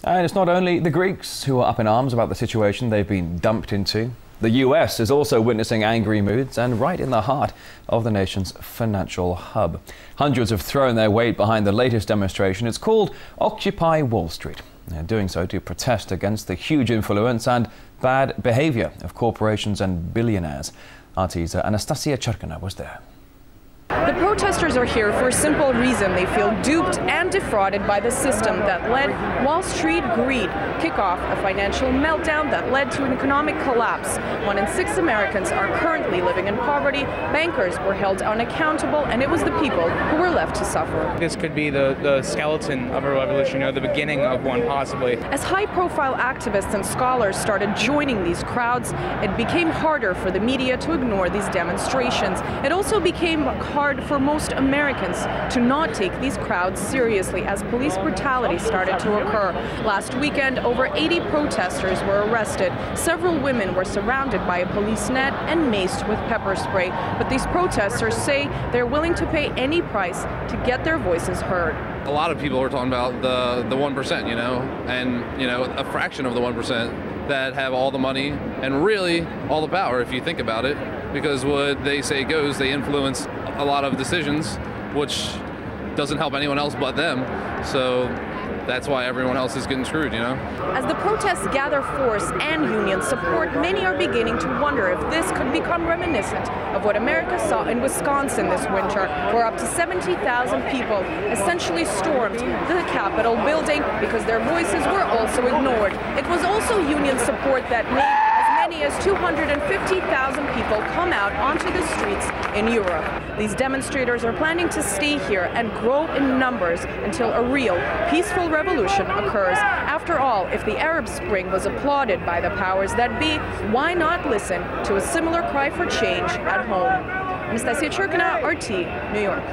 And it's not only the Greeks who are up in arms about the situation they've been dumped into. The US is also witnessing angry moods and right in the heart of the nation's financial hub. Hundreds have thrown their weight behind the latest demonstration. It's called Occupy Wall Street. They're doing so to protest against the huge influence and bad behavior of corporations and billionaires. RT's Anastasia Churkina was there. The protesters are here for a simple reason. They feel duped and defrauded by the system that let Wall Street greed kick off a financial meltdown that led to an economic collapse. 1 in 6 Americans are currently living in poverty. Bankers were held unaccountable, and it was the people who were left to suffer. This could be the skeleton of a revolution, or the beginning of one, possibly. As high-profile activists and scholars started joining these crowds, it became harder for the media to ignore these demonstrations. It also became hard for most Americans to not take these crowds seriously as police brutality started to occur. Last weekend, over 80 protesters were arrested. Several women were surrounded by a police net and maced with pepper spray. But these protesters say they're willing to pay any price to get their voices heard. A lot of people are talking about the 1%, and, a fraction of the 1% that have all the money and really all the power, if you think about it, because what they say goes, they influence a lot of decisions, which doesn't help anyone else but them. So that's why everyone else is getting screwed, As the protests gather force and union support, many are beginning to wonder if this could become reminiscent of what America saw in Wisconsin this winter, where up to 70,000 people essentially stormed the Capitol building because their voices were also ignored. It was also union support that made as many as 250,000 people come out onto the streets in Europe. These demonstrators are planning to stay here and grow in numbers until a real peaceful revolution occurs. After all, if the Arab Spring was applauded by the powers that be, why not listen to a similar cry for change at home? Anastasia Churkina, RT, New York.